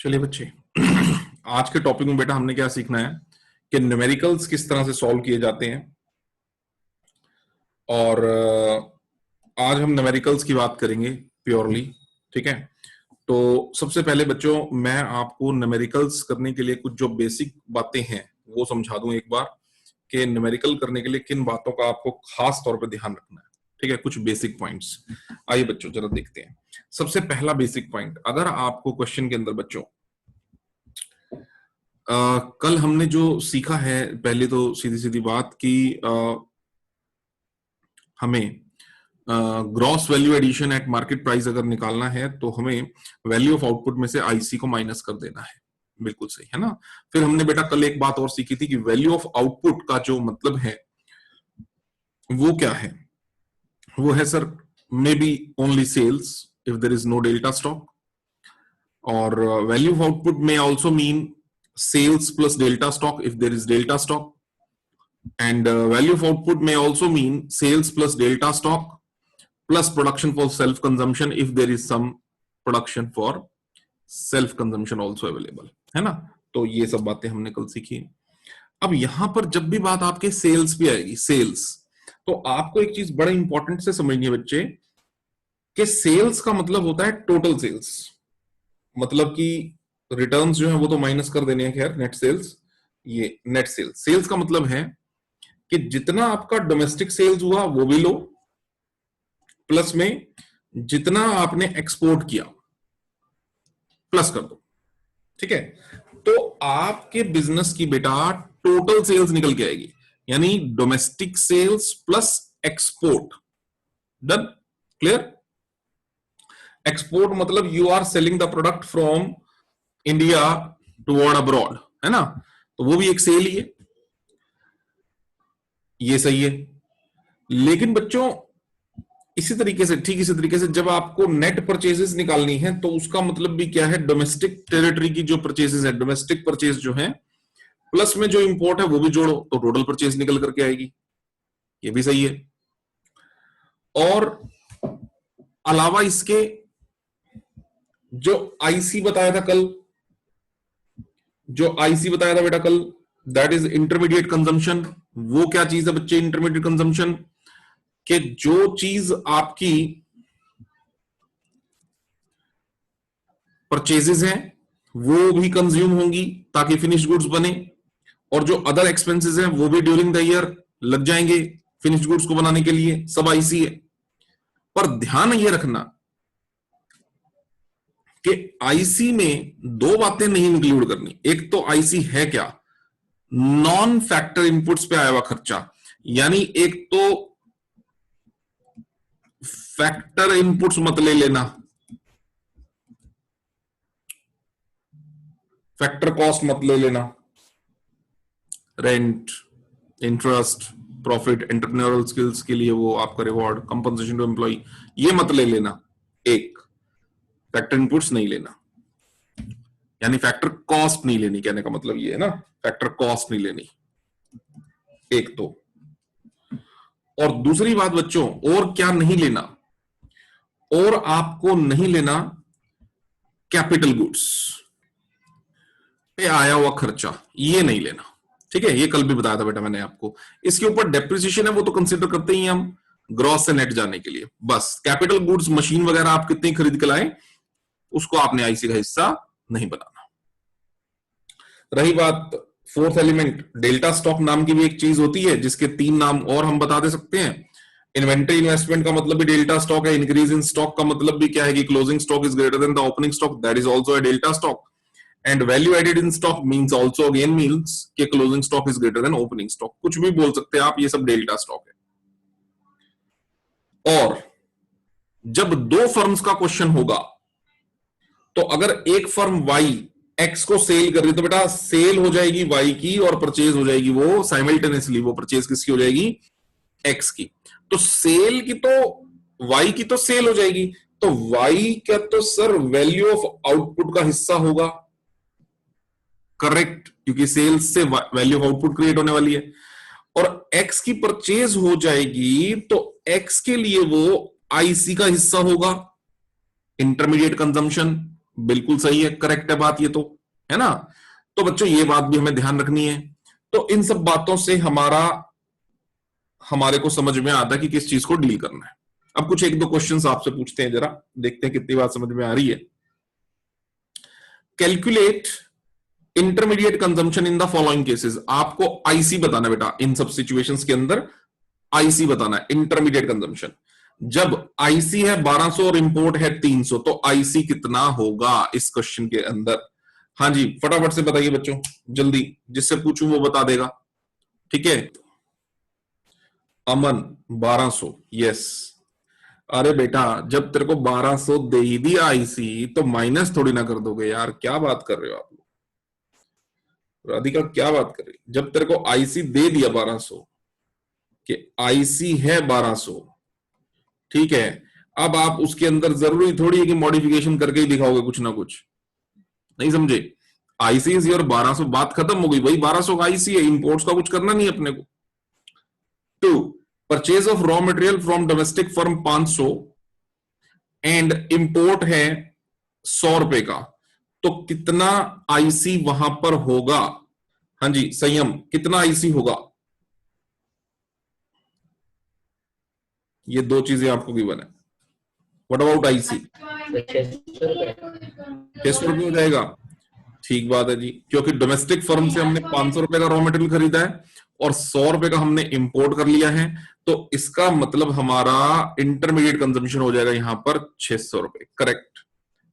चलिए बच्चे, आज के टॉपिक में बेटा हमने क्या सीखना है कि न्यूमेरिकल्स किस तरह से सॉल्व किए जाते हैं। और आज हम न्यूमेरिकल्स की बात करेंगे प्योरली। ठीक है, तो सबसे पहले बच्चों मैं आपको न्यूमेरिकल्स करने के लिए कुछ जो बेसिक बातें हैं वो समझा दूं एक बार, कि न्यूमेरिकल करने के लिए किन बातों का आपको खास तौर पर ध्यान रखना है। ठीक है, कुछ बेसिक पॉइंट्स। आइए बच्चों जरा देखते हैं। सबसे पहला बेसिक पॉइंट, अगर आपको क्वेश्चन के अंदर बच्चों कल हमने जो सीखा है, पहले तो सीधी सीधी बात कि हमें gross value addition at market price अगर निकालना है तो हमें वैल्यू ऑफ आउटपुट में से आईसी को माइनस कर देना है। बिल्कुल सही है ना। फिर हमने बेटा कल एक बात और सीखी थी कि वैल्यू ऑफ आउटपुट का जो मतलब है वो क्या है। वो है sir maybe only sales if there is no delta stock, और वैल्यू ऑफ आउटपुट में also mean sales plus delta stock if there is delta stock, and value of output may also mean sales plus delta stock plus production for self consumption if there is some production for self consumption also available, है ना। तो ये सब बातें हमने कल सीखी। अब यहां पर जब भी बात आपके सेल्स पे आएगी, सेल्स, तो आपको एक चीज बड़ा इंपॉर्टेंट से समझनी है बच्चे कि सेल्स का मतलब होता है टोटल सेल्स, मतलब कि रिटर्न्स जो है वो तो माइनस कर देने हैं, खैर नेट सेल्स। ये नेट सेल्स, सेल्स का मतलब है कि जितना आपका डोमेस्टिक सेल्स हुआ वो भी लो, प्लस में जितना आपने एक्सपोर्ट किया प्लस कर दो। ठीक है, तो आपके बिजनेस की बेटा टोटल सेल्स निकल के आएगी, यानी domestic sales plus export. Done, clear. Export मतलब you are selling the product from India toward abroad, है ना, तो वो भी एक सेल ही है, ये सही है। लेकिन बच्चों इसी तरीके से, ठीक इसी तरीके से जब आपको नेट परचेजेस निकालनी है तो उसका मतलब भी क्या है, डोमेस्टिक टेरिटरी की जो परचेजेस है, डोमेस्टिक परचेज जो है प्लस में जो इंपोर्ट है वो भी जोड़ो तो टोटल परचेज निकल करके आएगी, ये भी सही है। और अलावा इसके जो आईसी बताया था कल, जो आईसी बताया था बेटा कल, दैट इज इंटरमीडिएट कंजम्पशन। वो क्या चीज है बच्चे इंटरमीडिएट कंजम्पशन, कि जो चीज आपकी परचेजेस हैं वो भी कंज्यूम होंगी ताकि फिनिश्ड गुड्स बने, और जो अदर एक्सपेंसेस हैं वो भी ड्यूरिंग द ईयर लग जाएंगे फिनिश्ड गुड्स को बनाने के लिए, सब आईसी है। पर ध्यान ये रखना कि आईसी में दो बातें नहीं इंक्लूड करनी। एक तो आईसी है क्या, नॉन फैक्टर इनपुट्स पे आया हुआ खर्चा, यानी एक तो फैक्टर इनपुट्स मत ले लेना, फैक्टर कॉस्ट मत ले लेना, rent, interest, profit, entrepreneurial skills के लिए वो आपका रिवॉर्ड, कंपनसेशन टू एम्प्लॉय, ये मत ले लेना। एक फैक्टर इनपुट्स नहीं लेना, यानी फैक्टर कॉस्ट नहीं लेनी, कहने का मतलब ये है ना, फैक्टर कॉस्ट नहीं लेनी, एक तो। और दूसरी बात बच्चों, और क्या नहीं लेना, और आपको नहीं लेना कैपिटल गुड्स पे आया हुआ खर्चा, ये नहीं लेना। ठीक है, ये कल भी बताया था बेटा मैंने आपको। इसके ऊपर डेप्रिसिएशन है वो तो कंसीडर करते ही हम ग्रॉस से नेट जाने के लिए। बस कैपिटल गुड्स, मशीन वगैरह आप कितनी खरीद के लाए उसको आपने आईसी का हिस्सा नहीं बनाना। रही बात फोर्थ एलिमेंट, डेल्टा स्टॉक नाम की भी एक चीज होती है जिसके तीन नाम और हम बता दे सकते हैं। इन्वेंटरी इन्वेस्टमेंट का मतलब भी डेल्टा स्टॉक है। इंक्रीज इन स्टॉक का मतलब भी क्या है कि closing stock is greater than the opening stock, that is also a delta stock. And value added in stock means also again means कि closing stock is greater than opening stock. कुछ भी बोल सकते हैं आप, ये सब डेल्टा स्टॉक है। और जब दो फर्म्स का क्वेश्चन होगा तो अगर एक फर्म वाई एक्स को सेल कर रही तो बेटा सेल हो जाएगी वाई की और परचेज हो जाएगी वो साइमल्टेनियसली, वो परचेज किसकी हो जाएगी, एक्स की। तो सेल की तो वाई की तो सेल हो जाएगी, तो वाई क्या तो सर वैल्यू ऑफ आउटपुट का हिस्सा होगा, करेक्ट, क्योंकि सेल्स से वैल्यू ऑफ आउटपुट क्रिएट होने वाली है। और एक्स की परचेज हो जाएगी तो एक्स के लिए वो आईसी का हिस्सा होगा, इंटरमीडिएट कंजम्पशन, बिल्कुल सही है, करेक्ट है बात ये तो, है ना। तो बच्चों ये बात भी हमें ध्यान रखनी है। तो इन सब बातों से हमारे को समझ में आता है कि किस चीज को डील करना है। अब कुछ एक दो क्वेश्चंस आपसे पूछते हैं, जरा देखते हैं कितनी बात समझ में आ रही है। Calculate intermediate consumption in the following cases. आपको आईसी बताना बेटा, इन सब सिचुएशंस के अंदर आईसी बताना है, इंटरमीडिएट कंजम्पशन। जब आईसी है 1200 और इंपोर्ट है 300, तो आईसी कितना होगा इस क्वेश्चन के अंदर? हाँ जी, फटाफट से बताइए बच्चों, जल्दी, जिससे पूछूं वो बता देगा। ठीक है, अमन 1200, यस। अरे बेटा, जब तेरे को 1200 दे ही दिया आईसी, तो माइनस थोड़ी ना कर दोगे यार, क्या बात कर रहे हो आप लोग। राधिका क्या बात कर रही, जब तेरे को आईसी दे दिया 1200 कि आईसी है 1200, ठीक है, अब आप उसके अंदर जरूरी थोड़ी है कि मॉडिफिकेशन करके ही दिखाओगे कुछ ना कुछ, नहीं समझे। आईसी इज योर 1200, बात खत्म हो गई भाई, 1200 का आईसी है, इंपोर्ट्स का कुछ करना नहीं अपने को। 2, purchase of raw material from domestic firm 500 and import है 100 रुपए का, तो कितना आईसी वहां पर होगा? हाँ जी संयम, कितना आईसी होगा? ये दो चीजें आपको गिवन है। What about IC? 600 रुपये हो जाएगा, ठीक बात है जी, क्योंकि डोमेस्टिक फर्म से हमने 500 रुपए का रॉ मटेरियल खरीदा है और 100 रुपए का हमने इंपोर्ट कर लिया है, तो इसका मतलब हमारा इंटरमीडिएट कंजम्पशन हो जाएगा यहां पर 600 रुपए, correct.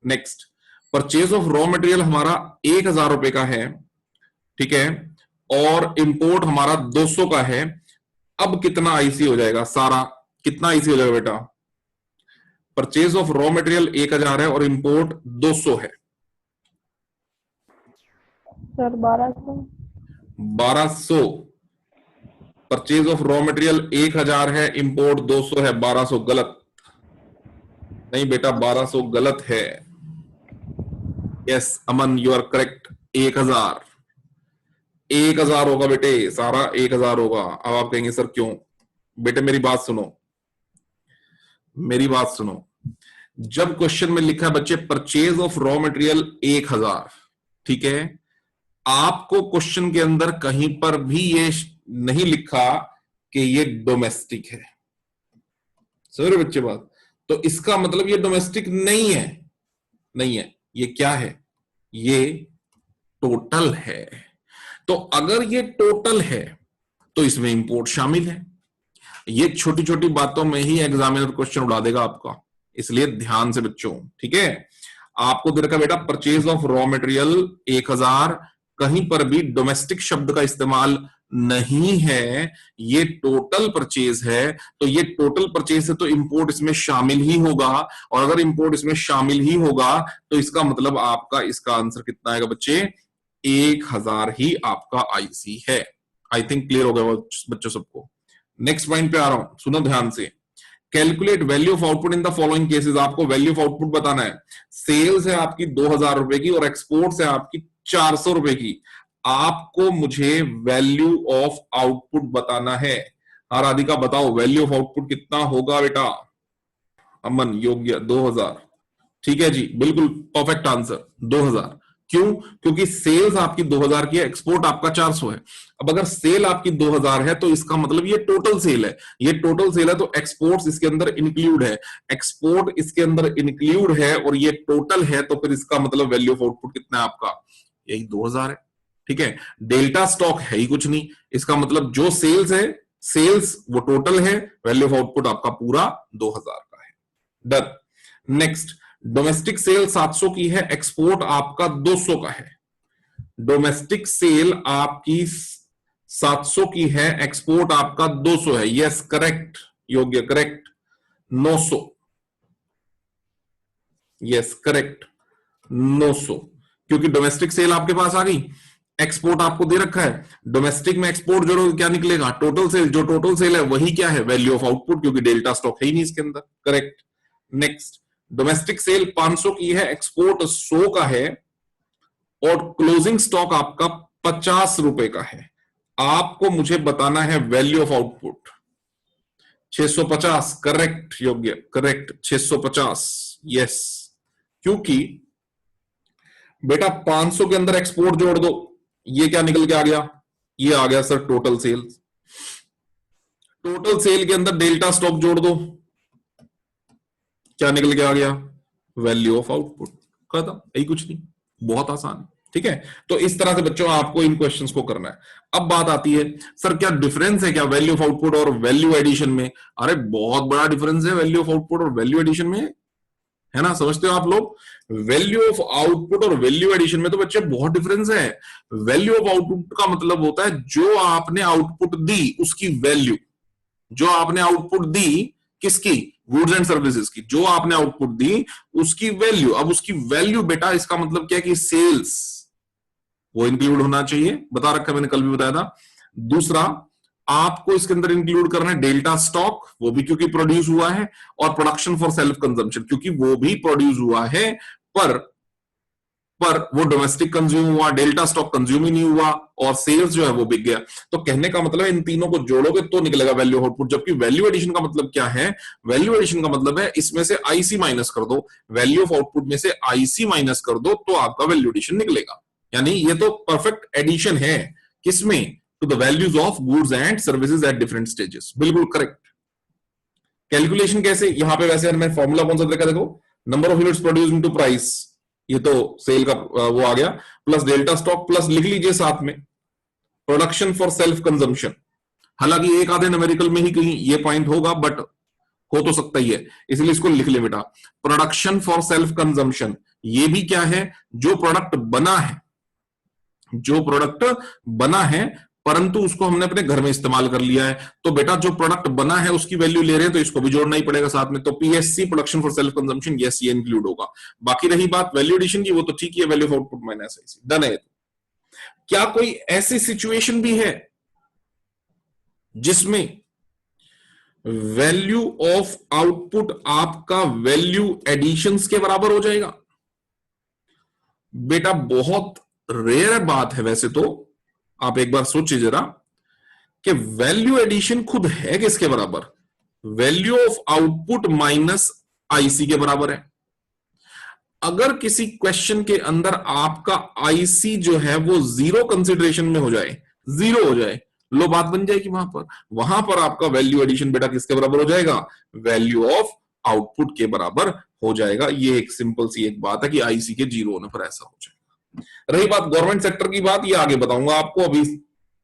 Next, purchase of raw material हमारा 1000 रुपए का है, ठीक है, और इंपोर्ट हमारा 200 का है। अब कितना आईसी हो जाएगा सारा, कितना आईसी हो जाएगा बेटा? परचेज ऑफ रॉ मटेरियल 1000 है और इंपोर्ट 200 है sir 1200। 1200। Purchase of raw material 1000 है, इंपोर्ट 200 है, 1200 गलत। नहीं बेटा 1200 गलत है। Yes Aman you are correct, 1000 1000 होगा बेटे, सारा 1000 होगा। अब आप कहेंगे सर क्यों? बेटे मेरी बात सुनो, मेरी बात सुनो। जब क्वेश्चन में लिखा है बच्चे परचेज ऑफ रॉ मटेरियल 1000, ठीक है, आपको क्वेश्चन के अंदर कहीं पर भी ये नहीं लिखा कि ये डोमेस्टिक है, समझ रहे बच्चे बात? तो इसका मतलब ये डोमेस्टिक नहीं है, नहीं है, ये क्या है? ये टोटल है। तो अगर ये टोटल है तो इसमें इंपोर्ट शामिल है। ये छोटी छोटी बातों में ही एग्जामिनर क्वेश्चन उड़ा देगा आपका, इसलिए ध्यान से बच्चों, ठीक है। आपको दे रखा बेटा परचेज ऑफ रॉ मटेरियल 1000, कहीं पर भी डोमेस्टिक शब्द का इस्तेमाल नहीं है, ये टोटल परचेज है। तो ये टोटल परचेज है तो इंपोर्ट इसमें शामिल ही होगा, और अगर इंपोर्ट इसमें शामिल ही होगा तो इसका मतलब आपका इसका आंसर कितना आएगा बच्चे? 1000 ही आपका आईसी है। आई थिंक क्लियर हो गया बच्चों सबको। नेक्स्ट पॉइंट पे आ रहा हूं, सुनो ध्यान से। Calculate value of output in the following cases. आपको वैल्यू ऑफ आउटपुट बताना है। सेल्स है आपकी 2000 रुपए की और एक्सपोर्ट्स है आपकी 400 रुपए की। आपको मुझे वैल्यू ऑफ आउटपुट बताना है। हाँ राधिका बताओ वैल्यू ऑफ आउटपुट कितना होगा बेटा? अमन योग्य 2000, ठीक है जी, बिल्कुल परफेक्ट आंसर 2000। क्यों? क्योंकि सेल्स आपकी 2000 की है, एक्सपोर्ट आपका 400 है। अब अगर सेल आपकी 2000 है तो इसका मतलब ये टोटल सेल है, ये टोटल सेल है तो एक्सपोर्ट्स इसके अंदर इंक्लूड है, एक्सपोर्ट इसके अंदर इंक्लूड है और ये टोटल है, तो फिर इसका मतलब वैल्यू ऑफ आउटपुट कितना है आपका? यही 2000 है, ठीक है। डेल्टा स्टॉक है ही कुछ नहीं, इसका मतलब जो सेल्स है, सेल्स वो टोटल है, वैल्यू ऑफ आउटपुट आपका पूरा 2000 का है। डन। नेक्स्ट, डोमेस्टिक सेल 700 की है, एक्सपोर्ट आपका 200 का है। डोमेस्टिक सेल आपकी 700 की है, एक्सपोर्ट आपका 200 है। यस करेक्ट योग्य, करेक्ट 900, यस करेक्ट 900, क्योंकि डोमेस्टिक सेल आपके पास आ गई, एक्सपोर्ट आपको दे रखा है। डोमेस्टिक में एक्सपोर्ट जो क्या निकलेगा? Total sale. जो टोटल सेल है वही क्या है? वैल्यू ऑफ आउटपुट, क्योंकि डेल्टा स्टॉक है ही नहीं इसके अंदर, करेक्ट। नेक्स्ट, डोमेस्टिक सेल 500 की है, एक्सपोर्ट 100 का है और क्लोजिंग स्टॉक आपका 50 रुपए का है। आपको मुझे बताना है वैल्यू ऑफ आउटपुट 650, करेक्ट योग्य, करेक्ट 650, यस। क्योंकि बेटा 500 के अंदर एक्सपोर्ट जोड़ दो, ये क्या निकल के आ गया, ये आ गया sir total sales. Total sale के अंदर डेल्टा स्टॉक जोड़ दो, क्या निकल के आ गया, वैल्यू ऑफ आउटपुट। खत्म, यही कुछ नहीं, बहुत आसान है। ठीक है, तो इस तरह से बच्चों आपको इन क्वेश्चंस को करना है। अब बात आती है सर क्या डिफरेंस है क्या वैल्यू ऑफ आउटपुट और वैल्यू एडिशन में? अरे बहुत बड़ा डिफरेंस है वैल्यू ऑफ आउटपुट और वैल्यू एडिशन में, है ना, समझते हो आप लोग? वैल्यू ऑफ आउटपुट और वैल्यू एडिशन में तो बच्चे बहुत डिफरेंस है। वैल्यू ऑफ आउटपुट का मतलब होता है जो आपने आउटपुट दी उसकी वैल्यू, जो आपने आउटपुट दी किसकी, गुड्स एंड सर्विसेज की, जो आपने आउटपुट दी उसकी वैल्यू। अब उसकी वैल्यू बेटा इसका मतलब क्या है कि सेल्स वो इंक्लूड होना चाहिए, बता रखा मैंने, कल भी बताया था। दूसरा आपको इसके अंदर इंक्लूड करना है डेल्टा स्टॉक, वो भी क्योंकि प्रोड्यूस हुआ है, और प्रोडक्शन फॉर सेल्फ कंजम्पशन क्योंकि वो भी प्रोड्यूस हुआ है पर वो डोमेस्टिक कंज्यूम हुआ, डेल्टा स्टॉक कंज्यूम ही नहीं हुआ, और सेल्स जो है वो बिक गया। तो कहने का मतलब है इन तीनों को जोड़ोगे तो निकलेगा वैल्यू ऑफ आउटपुट। जबकि वैल्यू एडिशन का मतलब क्या है, वैल्यू एडिशन का मतलब है इसमें से आईसी माइनस कर दो, वैल्यू ऑफ आउटपुट में से आईसी माइनस कर दो तो आपका वैल्यू एडिशन निकलेगा। यानी ये तो परफेक्ट एडिशन है, किसमें, to the values of goods and services at different stages. बिल्कुल करेक्ट। कैलकुलेशन कैसे, यहां पे वैसे मैं फॉर्मूला कौन सा देखा, देखो, number of units produce into price, ये तो सेल का वो आ गया, प्लस डेल्टा स्टॉक, प्लस लिख लीजिए साथ में प्रोडक्शन फॉर सेल्फ कंजम्पशन। हालांकि एक आधे न्यूमेरिकल में ही कहीं ये पॉइंट होगा, बट हो तो सकता ही है, इसलिए इसको लिख ले बेटा, प्रोडक्शन फॉर सेल्फ कंजम्पशन। ये भी क्या है, जो प्रोडक्ट बना है, जो प्रोडक्ट बना है परंतु उसको हमने अपने घर में इस्तेमाल कर लिया है, तो बेटा जो प्रोडक्ट बना है उसकी वैल्यू ले रहे हैं तो इसको भी जोड़ना ही पड़ेगा साथ में। तो PSC, production for self consumption, yes ये इंक्लूड होगा। बाकी रही बात वैल्यू एडिशन की, वो तो ठीक है, value of output minus IC, done है। क्या कोई ऐसी सिचुएशन भी है जिसमें वैल्यू ऑफ आउटपुट आपका वैल्यू एडिशंस के बराबर हो जाएगा? बेटा बहुत रेयर बात है वैसे तो, आप एक बार सोचिए जरा कि वैल्यू एडिशन खुद है किसके बराबर, value of output minus IC के बराबर है। अगर किसी क्वेश्चन के अंदर आपका आईसी जो है वो जीरो कंसिडरेशन में हो जाए, जीरो हो जाए, लो बात बन जाएगी वहां पर आपका वैल्यू एडिशन बेटा किसके बराबर हो जाएगा, वैल्यू ऑफ आउटपुट के बराबर हो जाएगा। ये एक सिंपल सी एक बात है कि आईसी के जीरो होने पर ऐसा हो जाएगा। रही बात गवर्नमेंट सेक्टर की बात, ये आगे बताऊंगा आपको, अभी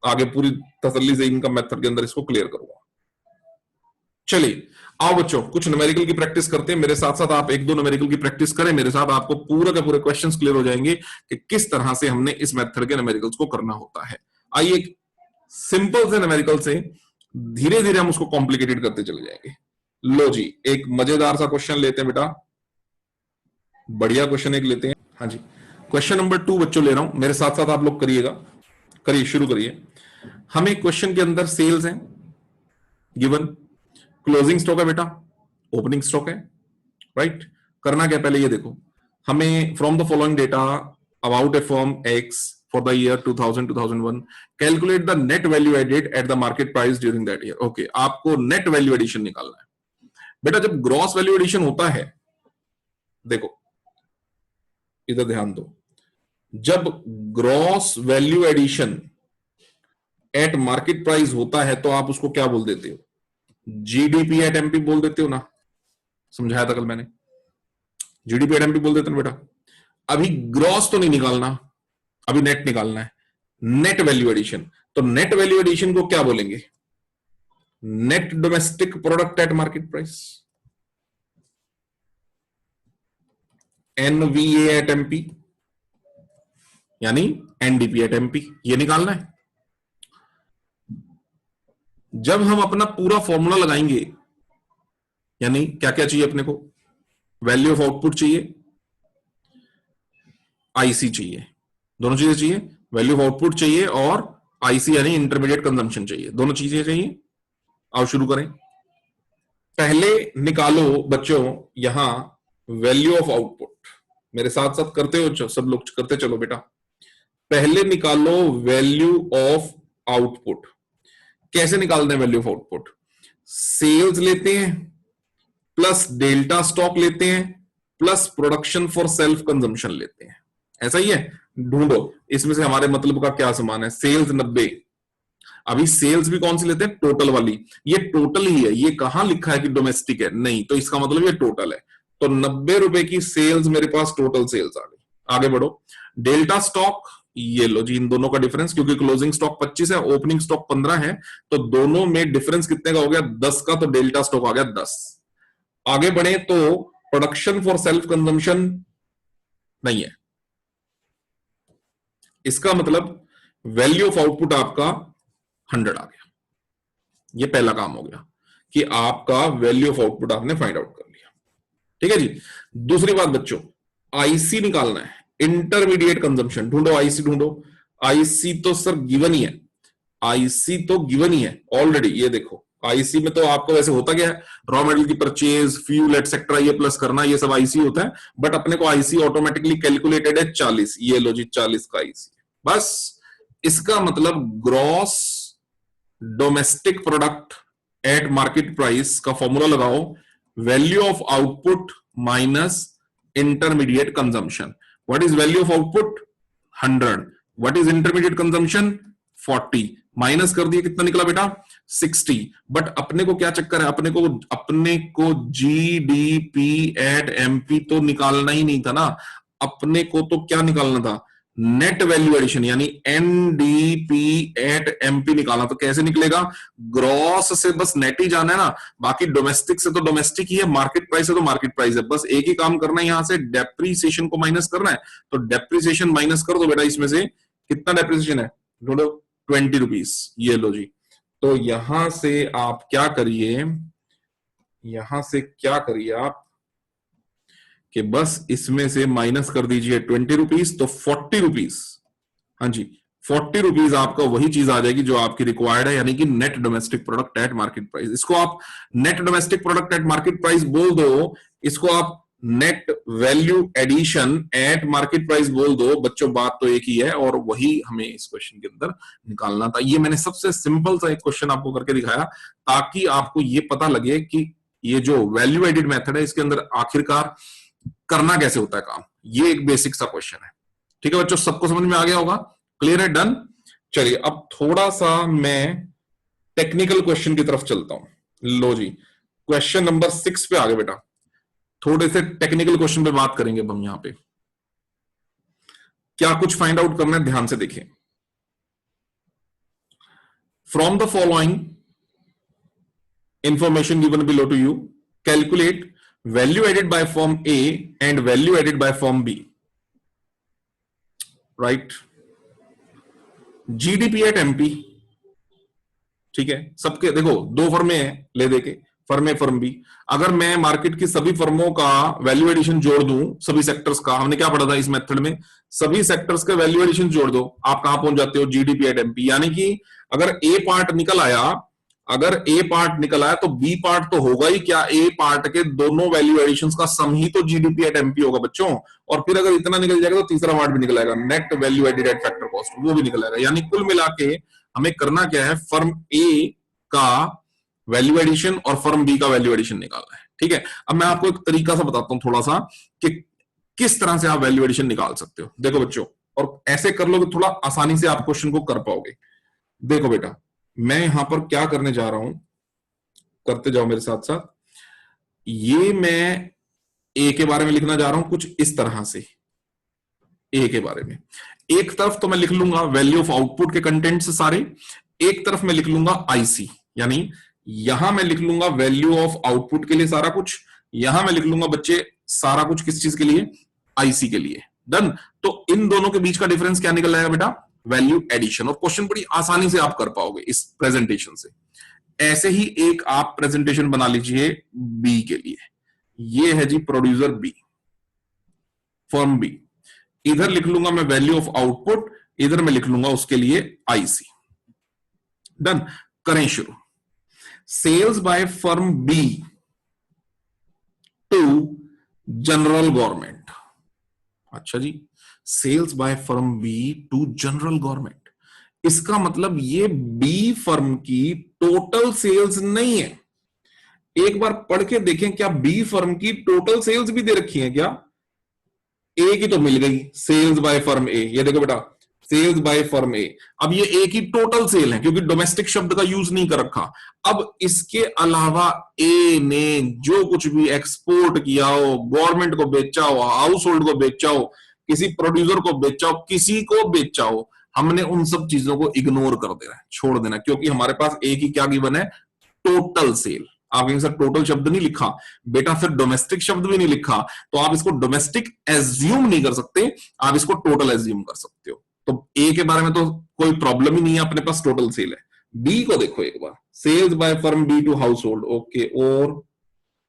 आगे पूरी तसल्ली से इनकम मेथड के अंदर इसको क्लियर करूंगा। चलिए आओ बच्चों कुछ न्यूमेरिकल की प्रैक्टिस करते हैं, मेरे साथ साथ आप एक दो न्यूमेरिकल की प्रैक्टिस करें मेरे साथ, आपको पूरे के पूरे क्वेश्चंस क्लियर हो जाएंगे कि किस तरह से हमने इस मेथड के न्यूमेरिकल्स को करना होता है। आइए सिंपल से न्यूमेरिकल से धीरे धीरे हम उसको कॉम्प्लिकेटेड करते चले जाएंगे। लो जी एक मजेदार सा क्वेश्चन लेते हैं बेटा, बढ़िया क्वेश्चन एक लेते हैं। हाँ जी, क्वेश्चन नंबर 2 बच्चों ले रहा हूं, मेरे साथ साथ आप लोग करिएगा, करिए शुरू करिए। हमें क्वेश्चन के अंदर सेल्स है गिवन, क्लोजिंग स्टॉक है बेटा, ओपनिंग स्टॉक है, राइट। करना क्या, पहले ये देखो, हमें from the following data about a firm X for the year 2000-2001 calculate the net value added at the market price during that year. Okay, आपको नेट वैल्यू एडिशन निकालना है बेटा। जब ग्रॉस वैल्यू एडिशन होता है, देखो इधर ध्यान दो, जब gross value addition at market price होता है तो आप उसको क्या बोल देते हो, जीडीपी एट एमपी बोल देते हो ना, समझाया था कल मैंने, जीडीपी एट एमपी बोल देते हो बेटा। अभी ग्रॉस तो नहीं निकालना, अभी नेट निकालना है, नेट वैल्यू एडिशन। तो नेट वैल्यू एडिशन को क्या बोलेंगे, net domestic product at market price, NVA at MP, यानी एनडीपी एट एमपी, ये निकालना है। जब हम अपना पूरा फॉर्मूला लगाएंगे, यानी क्या क्या चाहिए अपने को, वैल्यू ऑफ आउटपुट चाहिए, आईसी चाहिए, दोनों चीजें चाहिए, वैल्यू ऑफ आउटपुट चाहिए और आईसी यानी इंटरमीडिएट कंजम्पशन चाहिए, दोनों चीजें चाहिए। आओ शुरू करें। पहले निकालो बच्चों यहां वैल्यू ऑफ आउटपुट, मेरे साथ साथ करते हो सब लोग, करते चलो बेटा। पहले निकालो वैल्यू ऑफ आउटपुट। कैसे निकालते हैं वैल्यू ऑफ आउटपुट, सेल्स लेते हैं प्लस डेल्टा स्टॉक लेते हैं plus production for self consumption लेते हैं, ऐसा ही है। ढूंढो इसमें से हमारे मतलब का क्या समान है। सेल्स 90, अभी सेल्स भी कौन सी लेते हैं, टोटल वाली। ये टोटल ही है, ये कहां लिखा है कि डोमेस्टिक है, नहीं, तो इसका मतलब ये टोटल है। तो 90 रुपए की सेल्स मेरे पास टोटल सेल्स आ गई। आगे बढ़ो। डेल्टा स्टॉक, ये लो जी इन दोनों का डिफरेंस, क्योंकि क्लोजिंग स्टॉक 25 है, ओपनिंग स्टॉक 15 है, तो दोनों में डिफरेंस कितने का हो गया, 10 का, तो डेल्टा स्टॉक आ गया 10। आगे बढ़े तो प्रोडक्शन फॉर सेल्फ कंजम्पशन नहीं है, इसका मतलब वैल्यू ऑफ आउटपुट आपका 100 आ गया। ये पहला काम हो गया कि आपका वैल्यू ऑफ आउटपुट आपने फाइंड आउट कर लिया। ठीक है जी। दूसरी बात बच्चों, आईसी निकालना है, इंटरमीडिएट कंजम्पशन। ढूंढो आईसी, ढूंढो। आईसी तो सर गिवन ही है, आईसी तो गिवन ही है ऑलरेडी। ये देखो आईसी में तो आपको वैसे होता क्या है, रॉ मटेरियल की परचेज, फ्यूल एटसेट्रा, ये प्लस करना, ये सब आईसी होता है। बट अपने को आईसी ऑटोमेटिकली कैलकुलेटेड है 40। ये लो जी 40 का आईसी। बस इसका मतलब gross domestic product at market price का फॉर्मूला लगाओ, value of output minus intermediate consumption. What is value of output 100, what is intermediate consumption 40, minus कर दिए, कितना निकला बेटा 60। बट अपने को क्या चक्कर है, अपने को जीडीपी एट एमपी तो निकालना ही नहीं था ना, अपने को तो क्या निकालना था, नेट वैल्यू एडिशन, यानी एनडीपी एट एमपी निकालना। तो कैसे निकलेगा, ग्रॉस से बस नेट ही जाना है ना, बाकी डोमेस्टिक से तो डोमेस्टिक ही है, मार्केट प्राइस से तो मार्केट प्राइस है। बस एक ही काम करना है, यहां से डेप्रीसिएशन को माइनस करना है। तो डेप्रीसिएशन माइनस कर दो बेटा, इसमें से कितना डेप्रीसिएशन है, ढूंढो 20 रुपीज। ये लो जी। तो यहां से आप क्या करिए, यहां से क्या करिए आप कि बस इसमें से माइनस कर दीजिए 20 रुपीज, तो 40 रुपीज। हाँ जी 40 रुपीज आपका वही चीज आ जाएगी जो आपकी रिक्वायर्ड है, यानी कि net domestic product at market price. इसको आप net domestic product at market price बोल दो, इसको आप net value addition at market price बोल दो। बच्चों बात तो एक ही है, और वही हमें इस क्वेश्चन के अंदर निकालना था। ये मैंने सबसे सिंपल सा एक क्वेश्चन आपको करके दिखाया, ताकि आपको ये पता लगे कि ये जो वैल्यू एडिड मेथड है, इसके अंदर आखिरकार करना कैसे होता है काम। ये एक बेसिक सा क्वेश्चन है। ठीक है बच्चों, सबको समझ में आ गया होगा, क्लियर है, डन। चलिए अब थोड़ा सा मैं टेक्निकल क्वेश्चन की तरफ चलता हूं। लो जी क्वेश्चन नंबर 6 पे आ गए बेटा, थोड़े से टेक्निकल क्वेश्चन पे बात करेंगे अब हम। यहां पे क्या कुछ फाइंड आउट करना है, ध्यान से देखें। From the following information given below to you, calculate value added by firm A and value added by firm B, right? GDP at MP, ठीक है, सबके देखो दो फर्में हैं ले देके, फर्म ए फर्म बी। अगर मैं मार्केट की सभी फर्मों का वैल्यू एडिशन जोड़ दूं, सभी सेक्टर्स का, हमने क्या पढ़ा था इस मेथड में, सभी सेक्टर्स का वैल्यू एडिशन जोड़ दो, आप कहां पहुंच जाते हो, जीडीपी एट एमपी। यानी कि अगर ए पार्ट निकल आया, अगर ए पार्ट निकल आया तो बी पार्ट तो होगा ही क्या, ए पार्ट के दोनों वैल्यू एडिशंस का सम ही तो जीडीपी एट एमपी होगा बच्चों। और फिर अगर इतना निकल जाएगा तो तीसरा पार्ट भी निकल आएगा, net value added at factor cost, वो भी निकल आएगा। यानी कुल मिला के हमें करना क्या है, फर्म ए का वैल्यू एडिशन और फर्म बी का वैल्यू एडिशन निकालना है। ठीक है, अब मैं आपको एक तरीका सा बताता हूं थोड़ा सा कि किस तरह से आप वैल्यू एडिशन निकाल सकते हो। देखो बच्चों, और ऐसे कर लोगे थोड़ा आसानी से आप क्वेश्चन को कर पाओगे। देखो बेटा, मैं यहां पर क्या करने जा रहा हूं, करते जाओ मेरे साथ साथ। ये मैं ए के बारे में लिखना जा रहा हूं कुछ इस तरह से, ए के बारे में। एक तरफ तो मैं लिख लूंगा वैल्यू ऑफ आउटपुट के कंटेंट्स सारे, एक तरफ मैं लिख लूंगा आईसी, यानी यहां मैं लिख लूंगा वैल्यू ऑफ आउटपुट के लिए सारा कुछ, यहां मैं लिख लूंगा बच्चे सारा कुछ किस चीज के लिए, आईसी के लिए। डन। तो इन दोनों के बीच का डिफरेंस क्या निकल जाएगा बेटा, वैल्यू एडिशन। और क्वेश्चन बड़ी आसानी से आप कर पाओगे इस प्रेजेंटेशन से। ऐसे ही एक आप प्रेजेंटेशन बना लीजिए बी के लिए, ये है जी प्रोड्यूसर बी, फर्म बी। इधर लिख लूंगा मैं वैल्यू ऑफ आउटपुट, इधर मैं लिख लूंगा उसके लिए आईसी। डन। करें शुरू। Sales by firm B to general government. अच्छा जी, sales by firm B to general government, इसका मतलब ये बी फर्म की टोटल सेल्स नहीं है। एक बार पढ़ के देखें, क्या बी फर्म की टोटल सेल्स भी दे रखी है क्या, ए की तो मिल गई, सेल्स बाय फर्म ए, ये देखो बेटा सेल्स बाय फर्म ए। अब ये ए की टोटल सेल है क्योंकि डोमेस्टिक शब्द का यूज नहीं कर रखा। अब इसके अलावा ए ने जो कुछ भी एक्सपोर्ट किया हो, गवर्नमेंट को बेचा हो, हाउस होल्ड को बेचा हो, किसी प्रोड्यूसर को बेचा हो, किसी को बेचा हो, हमने उन सब चीजों को इग्नोर कर देना है, छोड़ देना, क्योंकि हमारे पास ए की क्या गिवन है, टोटल सेल। आप सर टोटल शब्द नहीं लिखा बेटा, फिर डोमेस्टिक शब्द भी नहीं लिखा, तो आप इसको डोमेस्टिक एज्यूम नहीं कर सकते, आप इसको टोटल एज्यूम कर सकते हो। तो ए के बारे में तो कोई प्रॉब्लम ही नहीं है, अपने पास टोटल सेल है। बी को देखो एक बार, sales by firm B to household, okay, और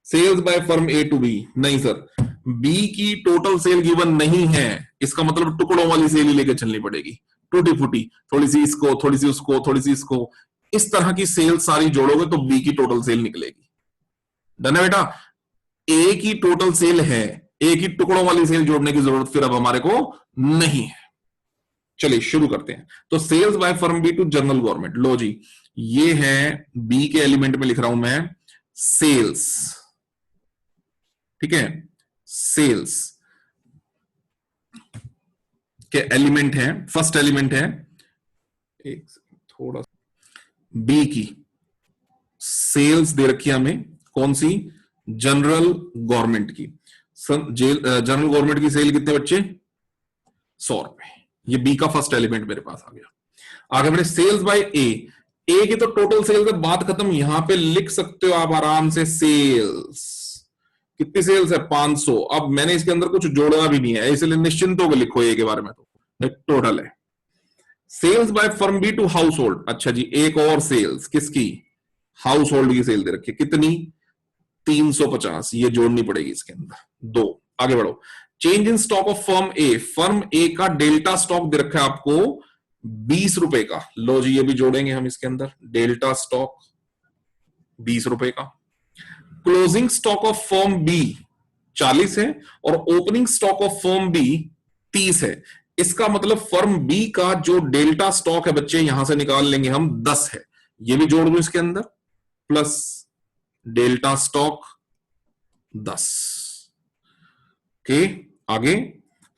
sales by firm A to B, नहीं सर बी की टोटल सेल गिवन नहीं है, इसका मतलब टुकड़ों वाली सेल ही लेके चलनी पड़ेगी, टूटी फूटी, थोड़ी सी इसको, थोड़ी सी उसको, थोड़ी सी इसको, इस तरह की सेल सारी जोड़ोगे तो बी की टोटल सेल निकलेगी। डन है बेटा। ए की टोटल सेल है, ए की टुकड़ों वाली सेल जोड़ने की जरूरत फिर अब हमारे को नहीं है। चलिए शुरू करते हैं। तो sales by firm B to general government, लो जी, ये है बी के एलिमेंट में लिख रहा हूं मैं सेल्स, ठीक है, सेल्स के एलिमेंट है, फर्स्ट एलिमेंट है, एक थोड़ा बी की सेल्स दे रखी है हमें, कौन सी, जनरल गवर्नमेंट की। जनरल गवर्नमेंट की सेल कितने बच्चे, 100 रुपए, ये बी का फर्स्ट एलिमेंट मेरे पास आ गया। आगे बढ़े, सेल्स बाय ए, ए की तो टोटल सेल्स है, बात खत्म, यहां पे लिख सकते हो आप आराम से सेल्स, कितनी सेल्स है, 500। अब मैंने इसके अंदर कुछ जोड़ा भी नहीं है, इसलिए निश्चिंत होकर लिखो ए के बारे में, तो टोटल है। Sales by firm B to household, अच्छा जी, एक और सेल्स किसकी, हाउस होल्ड की सेल दे रखी है, कितनी, 350, ये जोड़नी पड़ेगी इसके अंदर, 2। आगे बढ़ो, change in stock of firm A, firm A का डेल्टा स्टॉक दे रखा है आपको 20 रुपए का, लो जी ये भी जोड़ेंगे हम इसके अंदर, डेल्टा स्टॉक 20 रुपए का। Closing stock of firm B 40 है और opening stock of firm B 30 है। इसका मतलब फर्म बी का जो डेल्टा स्टॉक है बच्चे, यहां से निकाल लेंगे हम, 10 है, ये भी जोड़ दो इसके अंदर, प्लस डेल्टा स्टॉक 10। ओके, आगे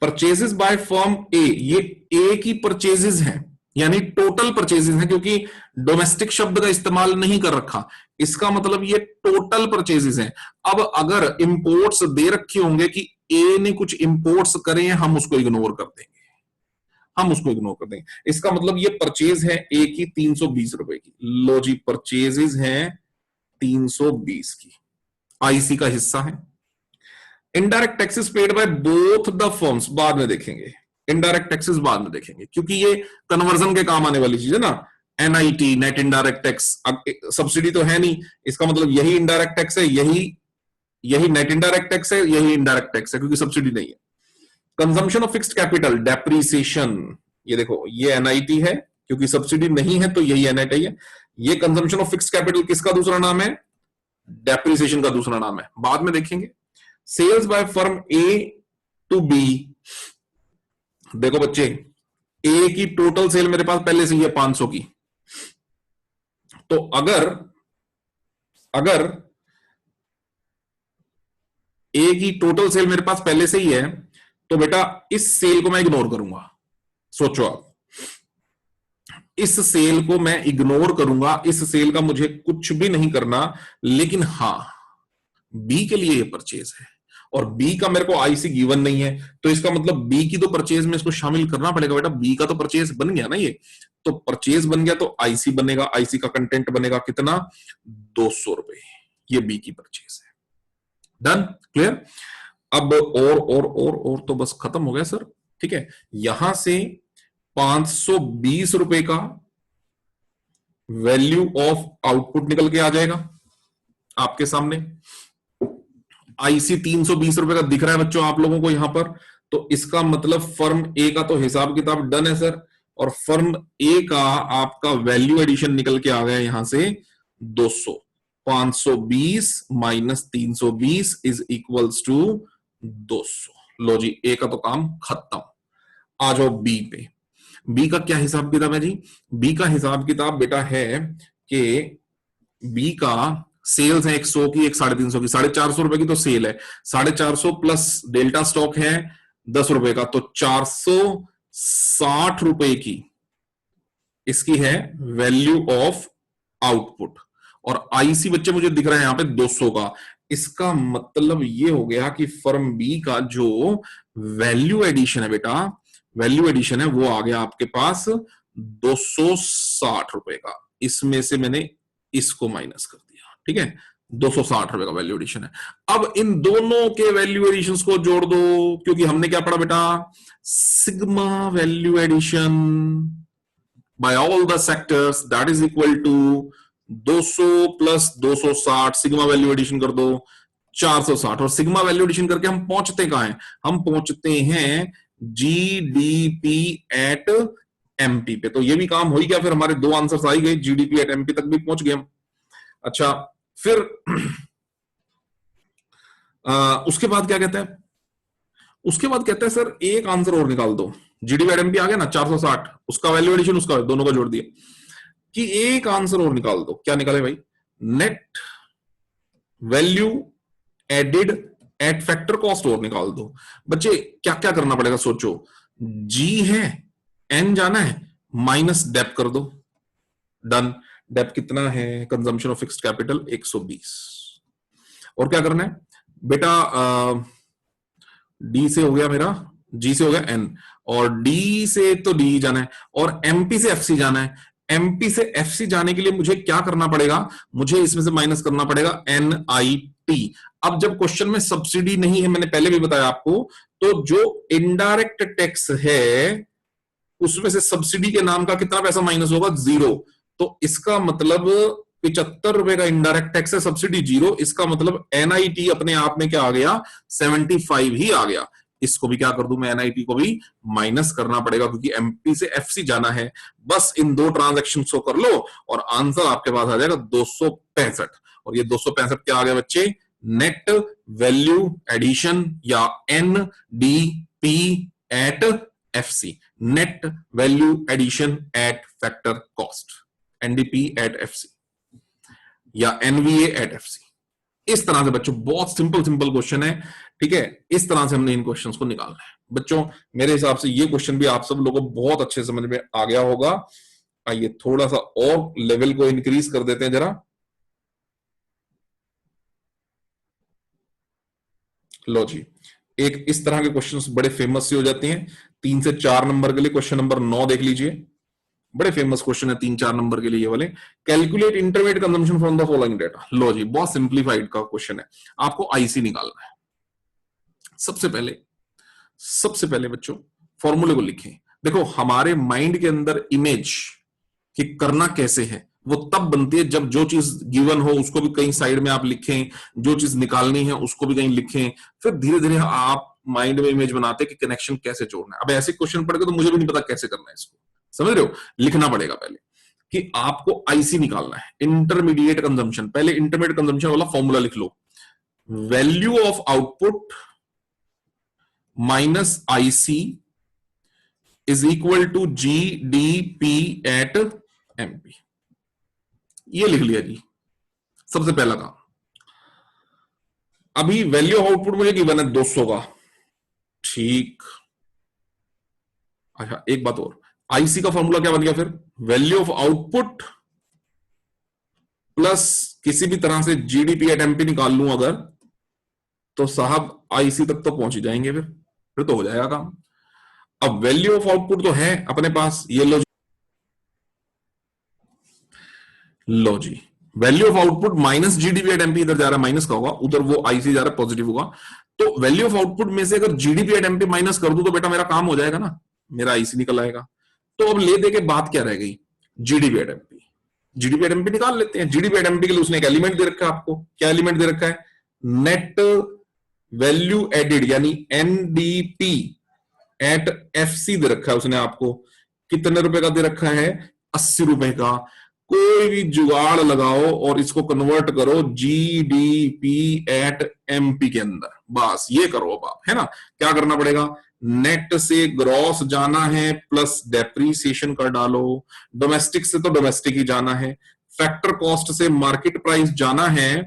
परचेजेस बाय फर्म ए, ये ए की परचेजेस हैं, यानी टोटल परचेजेस हैं, क्योंकि डोमेस्टिक शब्द का इस्तेमाल नहीं कर रखा, इसका मतलब ये टोटल परचेजेस हैं। अब अगर इंपोर्ट्स दे रखे होंगे कि ए ने कुछ इंपोर्ट्स करे हैं, हम उसको इग्नोर कर देंगे, हम उसको इग्नोर कर देंगे। इसका मतलब ये परचेज है ए की 320 रुपए की, लो जी परचेजेस हैं 320 की, आईसी का हिस्सा है। Indirect taxes paid by both the firms, बाद में देखेंगे, इनडायरेक्ट टैक्सेस बाद में देखेंगे, क्योंकि ये कन्वर्जन के काम आने वाली चीज है ना, NIT, net indirect tax, subsidy तो है नहीं, इसका मतलब यही इनडायरेक्ट टैक्स है, यही नेट इनडायरेक्ट टैक्स है, यही इनडायरेक्ट टैक्स है, क्योंकि सब्सिडी नहीं है। Consumption of fixed capital, depreciation, ये देखो ये एनआईटी है, क्योंकि सब्सिडी नहीं है तो यही एनआईटी है। ये कंजम्पशन ऑफ फिक्स्ड कैपिटल किसका दूसरा नाम है, डेप्रीसिएशन का दूसरा नाम है, बाद में देखेंगे। Sales by firm A to B, देखो बच्चे ए की टोटल सेल मेरे पास पहले से ही है 500 की, तो अगर ए की टोटल सेल मेरे पास पहले से ही है, तो बेटा इस सेल को मैं इग्नोर करूंगा, सोचो आप, इस सेल को मैं इग्नोर करूंगा, इस सेल का मुझे कुछ भी नहीं करना, लेकिन हां बी के लिए ये परचेज है और बी का मेरे को आईसी गिवन नहीं है, तो इसका मतलब बी की तो परचेज में इसको शामिल करना पड़ेगा बेटा, बी का तो परचेज बन गया ना, ये तो परचेज बन गया तो आईसी बनेगा, आईसी का कंटेंट बनेगा कितना, 200 रुपए, ये बी की परचेज है। Done, clear. अब और तो बस खत्म हो गया सर, ठीक है। यहां से 520 रुपए का वैल्यू ऑफ आउटपुट निकल के आ जाएगा आपके सामने। आईसी 320 रुपए का दिख रहा है बच्चों आप लोगों को यहां पर, तो इसका मतलब फर्म ए का तो हिसाब किताब डन है सर, और फर्म ए का आपका वैल्यू एडिशन निकल के आ गया यहां से 200, 520 माइनस 320 इज इक्वल्स टू 200। लो जी ए का तो काम खत्म। आ जाओ बी पे, बी का क्या हिसाब किताब है जी, बी का हिसाब किताब बेटा है कि बी का सेल्स है 100 की, एक 350 की, 450 रुपए की तो सेल है, 450 प्लस डेल्टा स्टॉक है ₹10 का, तो 460 की इसकी है वैल्यू ऑफ आउटपुट। और आईसी बच्चे मुझे दिख रहा है यहां पे 200 का। इसका मतलब ये हो गया कि फर्म बी का जो वैल्यू एडिशन है बेटा, वैल्यू एडिशन है वो आ गया आपके पास ₹260 का। इसमें से मैंने इसको माइनस कर दिया, ठीक है, ₹260 का वैल्यू एडिशन है। अब इन दोनों के वैल्यू एडिशन को जोड़ दो, क्योंकि हमने क्या पढ़ा बेटा, sigma value addition by all the sectors that is equal to 200 plus 260, sigma value addition कर दो 460। और सिग्मा वैल्यू एडिशन करके हम पहुंचते कहां हैं, हम पहुंचते हैं जीडीपी एट एमपी पे। तो ये भी काम हो ही गया, फिर हमारे दो आंसर्स आ ही गए, जीडीपी एट एमपी तक भी पहुंच गए हम। अच्छा, फिर उसके बाद क्या कहता है, उसके बाद कहता है सर एक आंसर और निकाल दो। जीडीपी एमपी आ गया ना 460, उसका वैल्यू एडिशन उसका दोनों का जोड़ दिया, कि एक आंसर और निकाल दो। क्या निकाले भाई, net value added eight factor cost और निकाल दो। बच्चे क्या क्या करना पड़ेगा सोचो, जी है, एन जाना है, माइनस डेप कर दो, डन। डेप कितना है, कंजम्पशन ऑफ फिक्स्ड कैपिटल 120। और क्या करना है बेटा, डी से हो गया मेरा, जी से हो गया एन, और डी से तो डी जाना है, और एमपी से एफसी जाना है। एमपी से एफसी जाने के लिए मुझे क्या करना पड़ेगा, मुझे इसमें से माइनस करना पड़ेगा एनआईटी। अब जब क्वेश्चन में सब्सिडी नहीं है, मैंने पहले भी बताया आपको, तो जो इनडायरेक्ट टैक्स है उसमें से सब्सिडी के नाम का कितना पैसा माइनस होगा, 0। तो इसका मतलब ₹75 का इनडायरेक्ट टैक्स है, सब्सिडी 0। इसका मतलब एनआईटी अपने आप में क्या आ गया, 75 ही आ गया। इसको भी क्या कर दूं मैं, एनआईटी को भी माइनस करना पड़ेगा, क्योंकि एमपी से एफसी जाना है। बस इन दो ट्रांजैक्शन को कर लो और आंसर आपके पास आ जाएगा 265। और ये 265 क्या आ गया बच्चे, नेट वैल्यू एडिशन या NDP at FC, net value addition at factor cost, NDP at FC या एनवीए एट एफसी। इस तरह से बच्चों बहुत सिंपल सिंपल क्वेश्चन है, ठीक है। इस तरह से हमने इन क्वेश्चंस को निकालना है बच्चों। मेरे हिसाब से ये क्वेश्चन भी आप सब लोगों को बहुत अच्छे समझ में आ गया होगा। आइए थोड़ा सा और लेवल को इंक्रीज कर देते हैं जरा। लो जी, एक इस तरह के क्वेश्चंस बड़े फेमस से हो जाते हैं 3 से 4 नंबर के लिए। क्वेश्चन नंबर 9 देख लीजिए, बड़े फेमस क्वेश्चन है 3-4 नंबर के लिए ये वाले। Calculate intermediate consumption from the following data. लो जी, बहुत सिंप्लीफाइड का क्वेश्चन है, आपको आईसी निकालना है। सबसे पहले बच्चों फॉर्मूले को लिखें। देखो हमारे माइंड के अंदर इमेज कि करना कैसे है वो तब बनती है जब जो चीज गिवन हो उसको भी कहीं साइड में आप लिखें, जो चीज निकालनी है उसको भी कहीं लिखें, फिर धीरे धीरे आप माइंड में इमेज बनाते कि कनेक्शन कैसे जोड़ना है। अब ऐसे क्वेश्चन पढ़ के तो मुझे भी नहीं पता कैसे करना है इसको, समझ रहे हो। लिखना पड़ेगा पहले कि आपको आईसी निकालना है, इंटरमीडिएट कंजम्पशन। पहले इंटरमीडिएट कंजम्पशन वाला फॉर्मूला लिख लो, value of output minus IC is equal to GDP at MP. ये लिख लिया जी, सबसे पहला काम। अभी वैल्यू ऑफ आउटपुट मुझे गिवन है 200 का, ठीक। अच्छा एक बात और, आईसी का फॉर्मूला क्या बन गया फिर, वैल्यू ऑफ आउटपुट प्लस किसी भी तरह से जीडीपी एट एमपी निकाल लूं अगर, तो साहब आईसी तक तो पहुंच ही जाएंगे, फिर तो हो जाएगा काम। अब वैल्यू ऑफ आउटपुट तो है अपने पास, ये लो जी, value of output minus GDP at MP, इधर जा रहा है माइनस का होगा, उधर वो आईसी जा रहा है पॉजिटिव होगा। तो वैल्यू ऑफ आउटपुट में से अगर जीडीपी एट एमपी माइनस कर दूं तो बेटा मेरा काम हो जाएगा ना, मेरा आईसी निकल आएगा। तो अब ले दे के बात क्या रह गई, GDP at MP. GDP at MP निकाल लेते हैं। जीडीपी एट एमपी के लिए उसने एक एलिमेंट दे रखा है आपको, क्या एलिमेंट दे रखा है, नेट वैल्यू एडिड यानी एनडीपी एट एफसी दे रखा है उसने आपको। कितने रुपए का दे रखा है, 80 रुपए का। कोई भी जुगाड़ लगाओ और इसको कन्वर्ट करो जीडीपी एट एमपी के अंदर, बस ये करो अब आप, है ना। क्या करना पड़ेगा, नेट से ग्रॉस जाना है प्लस डेप्रीसिएशन कर डालो, डोमेस्टिक से तो डोमेस्टिक ही जाना है, फैक्टर कॉस्ट से मार्केट प्राइस जाना है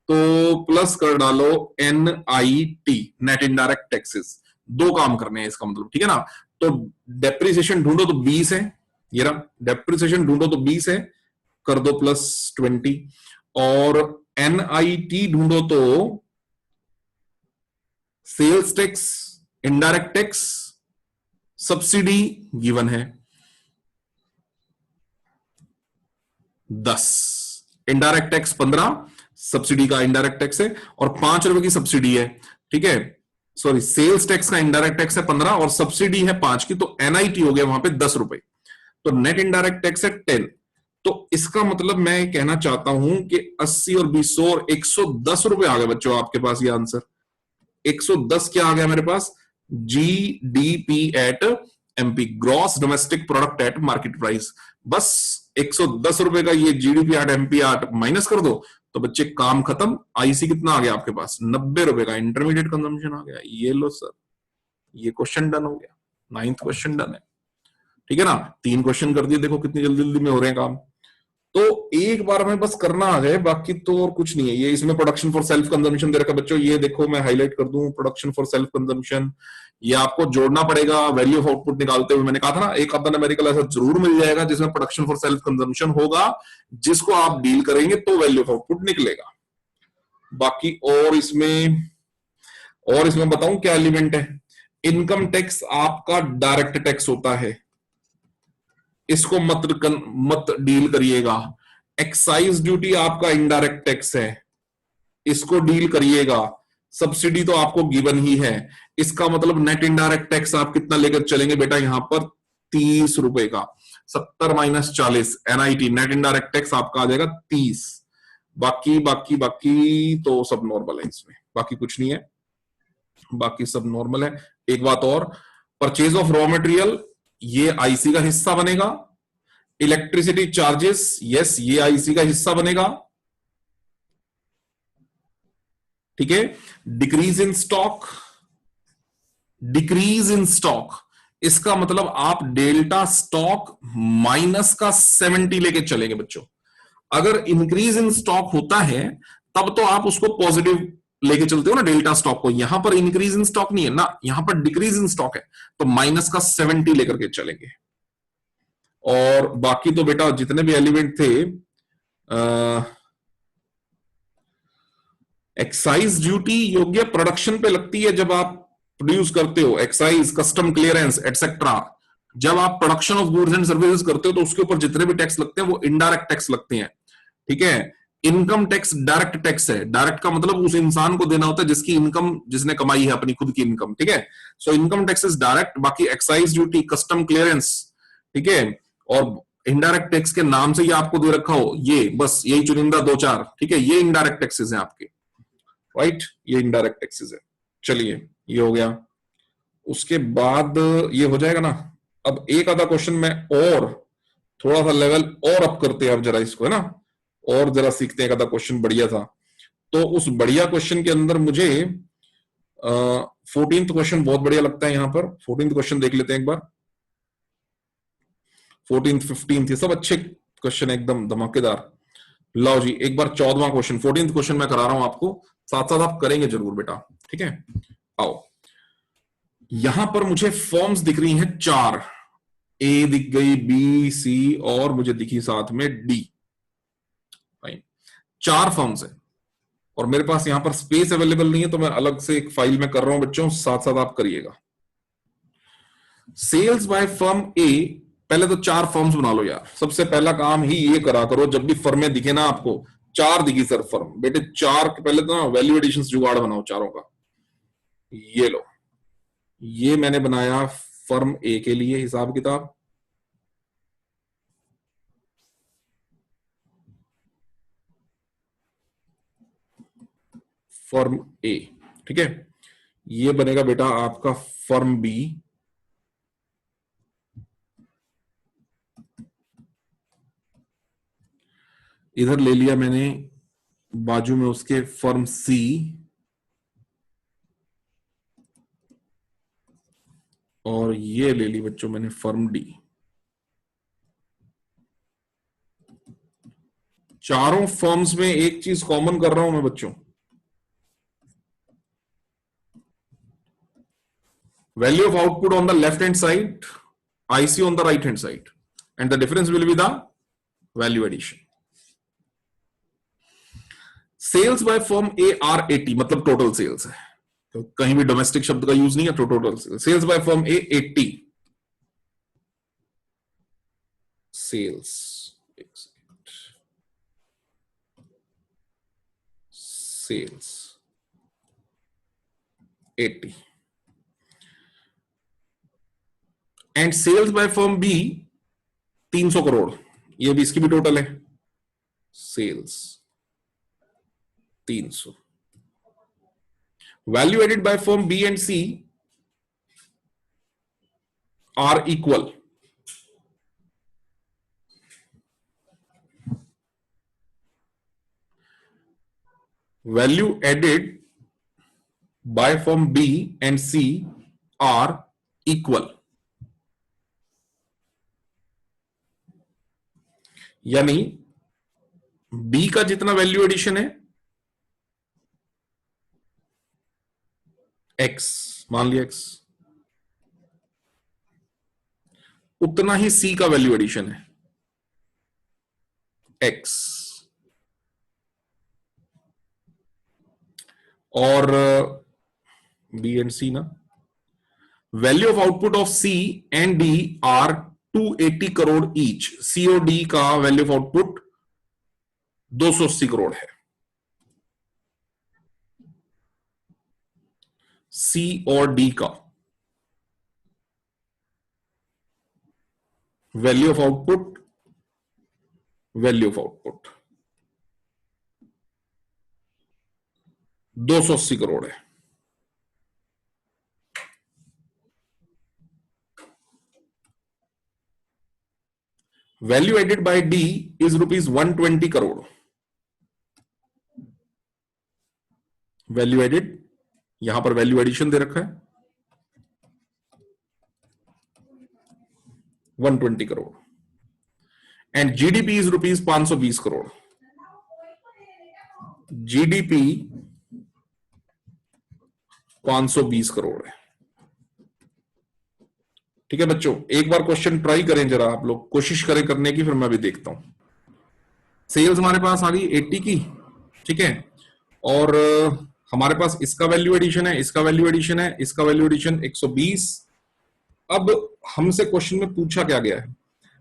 तो प्लस कर डालो एनआईटी, नेट इनडायरेक्ट टैक्सेस। दो काम करने हैं इसका मतलब, ठीक है ना। तो डेप्रिसिएशन ढूंढो तो 20 है, ये रहा डेप्रिसिएशन ढूंढो तो 20 है, कर दो +20। और एनआईटी ढूंढो तो sales tax, indirect tax, subsidy given है 10, इनडायरेक्ट टैक्स 15, सब्सिडी का इनडायरेक्ट टैक्स है, और 5 रुपए की सब्सिडी है, ठीक है। सॉरी, सेल्स टैक्स का इनडायरेक्ट टैक्स है 15 और सब्सिडी है 5 की, तो एनआईटी हो गया वहां पे 10 रुपए, तो नेट इनडायरेक्ट टैक्स है 10। तो इसका मतलब मैं कहना चाहता हूं कि 80 और 20 और 110 रुपए आ गए बच्चों आपके पास, ये आंसर 110 क्या आ गया मेरे पास, GDP at MP, gross domestic product at market price. बस 110 रुपए का ये जीडीपी एट एमपी आट माइनस कर दो, तो बच्चे काम खत्म। आईसी कितना आ गया आपके पास, 90 रुपए का इंटरमीडिएट कंजम्पशन आ गया। ये लो सर, ये क्वेश्चन डन हो गया, 9th क्वेश्चन डन है, ठीक है ना। 3 क्वेश्चन कर दिए, देखो कितनी जल्दी जल्दी में हो रहे हैं काम। तो एक बार में बस करना आ जाए, बाकी तो और कुछ नहीं है। ये इसमें प्रोडक्शन फॉर सेल्फ कंजम्पशन दे रखा बच्चों, ये देखो मैं हाईलाइट कर दूं, प्रोडक्शन फॉर सेल्फ कंजम्पशन, ये आपको जोड़ना पड़ेगा वैल्यू ऑफ आउटपुट निकालते हुए। मैंने कहा था ना, एक आधा न्यूमेरिकल ऐसा जरूर मिल जाएगा जिसमें प्रोडक्शन फॉर सेल्फ कंजम्पशन होगा, जिसको आप डील करेंगे तो वैल्यू ऑफ आउटपुट निकलेगा। बाकी और इसमें बताऊं क्या एलिमेंट है। इनकम टैक्स आपका डायरेक्ट टैक्स होता है, इसको मत डील करिएगा। एक्साइज ड्यूटी आपका इनडायरेक्ट टैक्स है, इसको डील करिएगा। सब्सिडी तो आपको गिवन ही है, इसका मतलब नेट इनडायरेक्ट टैक्स आप कितना लेकर चलेंगे बेटा, यहां पर 30 रुपए का, 70 - 40 एनआईटी नेट इनडायरेक्ट टैक्स आपका आ जाएगा 30। बाकी बाकी बाकी तो सब नॉर्मल है इसमें, बाकी कुछ नहीं है, बाकी सब नॉर्मल है। एक बात और, परचेज ऑफ रॉ मटेरियल ये आईसी का हिस्सा बनेगा। इलेक्ट्रिसिटी चार्जेस, यस ये आईसी का हिस्सा बनेगा, ठीक है। Decrease in stock, decrease in stock इसका मतलब आप डेल्टा स्टॉक माइनस का 70 लेके चलेंगे बच्चों। अगर इंक्रीज इन स्टॉक होता है तब तो आप उसको पॉजिटिव लेके चलते हो ना डेल्टा स्टॉक को, यहां पर इंक्रीज इन स्टॉक नहीं है ना, यहां पर डिक्रीज इन स्टॉक है, तो माइनस का 70 लेकर के चलेंगे। और बाकी तो बेटा जितने भी एलिमेंट थे, एक्साइज ड्यूटी योग्य प्रोडक्शन पे लगती है जब आप प्रोड्यूस करते हो, एक्साइज, कस्टम क्लियरेंस एटसेट्रा। जब आप production of goods and services करते हो तो उसके ऊपर जितने भी टैक्स लगते हैं वो इनडायरेक्ट टैक्स लगते हैं, ठीक है। इनकम टैक्स डायरेक्ट टैक्स है, डायरेक्ट का मतलब उस इंसान को देना होता है जिसकी इनकम, जिसने कमाई है अपनी खुद की इनकम, ठीक है। So income tax is direct. बाकी एक्साइज ड्यूटी, कस्टम क्लियरेंस, ठीक है। और इनडायरेक्ट टैक्स के नाम से ये आपको दे रखा हो, ये बस यही चुनिंदा 2-4, ठीक है, ये इनडायरेक्ट टैक्सेस हैं आपके, राइट, ये इनडायरेक्ट टैक्सेस है। चलिए ये हो गया, उसके बाद ये हो जाएगा ना। अब एक आधा क्वेश्चन में और थोड़ा सा लेवल और अप करते हैं अब जरा इसको, है ना, और जरा सीखते हैं। एक आधा क्वेश्चन बढ़िया था, तो उस बढ़िया क्वेश्चन के अंदर मुझे 14th क्वेश्चन बहुत बढ़िया लगता है। यहां पर 14th क्वेश्चन देख लेते हैं एक बार। 14th 15th ये सब अच्छे क्वेश्चन, एकदम धमाकेदार। लो जी, एक बार 14वां क्वेश्चन, 14th क्वेश्चन मैं करा रहा हूं आपको, साथ साथ आप करेंगे जरूर बेटा, ठीक है। आओ, यहां पर मुझे फॉर्म्स दिख रही हैं 4, ए दिख गई, बी, सी और मुझे दिखी साथ में डी। 4 फॉर्म्स है और मेरे पास यहां पर स्पेस अवेलेबल नहीं है, तो मैं अलग से एक फाइल में कर रहा हूं बच्चों, साथ साथ आप करिएगा। सेल्स बाय फर्म ए, पहले तो 4 फर्म्स बना लो यार, सबसे पहला काम ही ये करा करो, जब भी फर्में दिखे ना आपको, 4 दिखी सर फर्म, बेटे 4 के पहले तो ना वैल्यू एडिशन जुगाड़ बनाओ चारों का। ये लो, ये मैंने बनाया फर्म ए के लिए हिसाब किताब, फर्म ए, ठीक है। ये बनेगा बेटा आपका फर्म बी, इधर ले लिया मैंने बाजू में उसके फर्म सी, और ये ले ली बच्चों मैंने फर्म डी। चारों फर्म्स में एक चीज कॉमन कर रहा हूं मैं बच्चों, value of output on the left hand side, IC on the right hand side, and the difference will be the value addition. Sales by firm A are 80, मतलब टोटल सेल्स है, तो कहीं भी डोमेस्टिक शब्द का यूज नहीं है, तो total sales by firm A 80 sales sales 80 and sales by firm B 300 crore, ये भी इसकी भी टोटल है, sales 300. Value added by firm B and C are equal. Value added by firm B and C are equal. यानी B का जितना value addition है X, मान लिया X, उतना ही C का वैल्यू एडिशन है X. और B एंड C ना, value of output of C and D are 280 crore each. C और D का वैल्यू ऑफ आउटपुट 280 करोड़ है. C और D का वैल्यू ऑफ आउटपुट 280 करोड़ है. Value added by D is rupees 120 crore. Value added, यहां पर वैल्यू एडिशन दे रखा है 120 crore and GDP is rupees 520 crore. GDP 520 crore है. ठीक है बच्चों, एक बार क्वेश्चन ट्राई करें, जरा आप लोग कोशिश करें करने की, फिर मैं भी देखता हूं. सेल्स हमारे पास आ गई 80 की, ठीक है, और हमारे पास इसका वैल्यू एडिशन है, इसका वैल्यू एडिशन है, इसका वैल्यू एडिशन 120. अब हमसे क्वेश्चन में पूछा क्या गया है,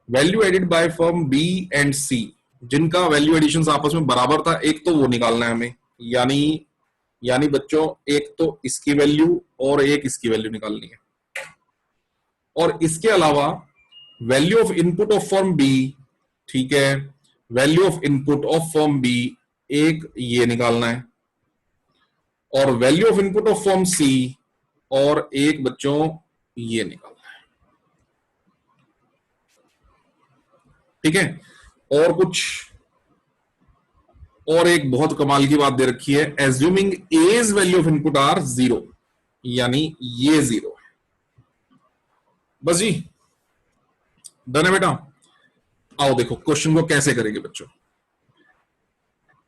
value added by firm B and C, जिनका वैल्यू एडिशन आपस में बराबर था, एक तो वो निकालना है हमें, यानी बच्चों एक तो इसकी वैल्यू और एक इसकी वैल्यू निकालनी है. और इसके अलावा value of input of firm B, ठीक है, value of input of firm B एक ये निकालना है, और value of input of firm C और एक बच्चों ये निकालना है. ठीक है, और कुछ और एक बहुत कमाल की बात दे रखी है, assuming as value of input are 0, यानी ये 0 है. बस जी, डन है बेटा. आओ देखो क्वेश्चन को कैसे करेंगे बच्चों.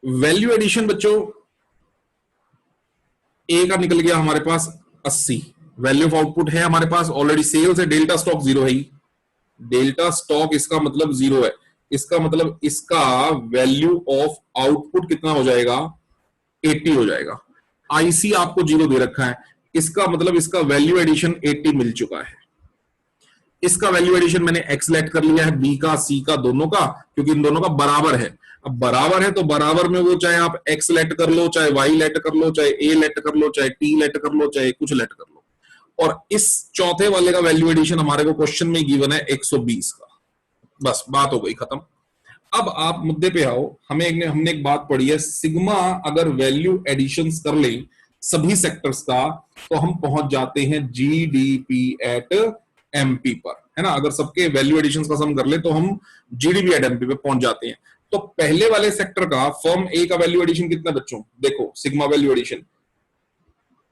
वैल्यू एडिशन बच्चों ए का निकल गया हमारे पास 80. वैल्यू ऑफ आउटपुट है हमारे पास ऑलरेडी, सेल्स है, डेल्टा स्टॉक 0 है. डेल्टा स्टॉक इसका मतलब 0 है, इसका मतलब इसका वैल्यू ऑफ आउटपुट कितना हो जाएगा, 80 हो जाएगा. आईसी आपको 0 दे रखा है, इसका मतलब इसका वैल्यू एडिशन 80 मिल चुका है. इसका वैल्यू एडिशन मैंने एक्स लेट कर लिया है, बी का सी का दोनों का, क्योंकि इन दोनों का बराबर है. अब बराबर है तो बराबर में वो चाहे आप एक्स लेट कर लो, चाहे वाई लेट कर लो, चाहे ए लेट कर लो, चाहे टी लेट कर लो, चाहे कुछ लेट कर लो. और इस चौथे वाले का वैल्यू एडिशन हमारे को क्वेश्चन में गिवन है 120 का. बस बात हो गई खत्म. अब आप मुद्दे पे आओ. हमने एक बात पढ़ी है, सिग्मा अगर वैल्यू एडिशन कर ले सभी सेक्टर्स का तो हम पहुंच जाते हैं जीडीपी एट एमपी पर, है ना. अगर सबके वैल्यू एडिशन का सम कर ले तो हम जीडीपी एट एमपी पे पहुंच जाते हैं. तो पहले वाले सेक्टर का फर्म ए का वैल्यू एडिशन कितना बच्चों, देखो सिग्मा वैल्यू एडिशन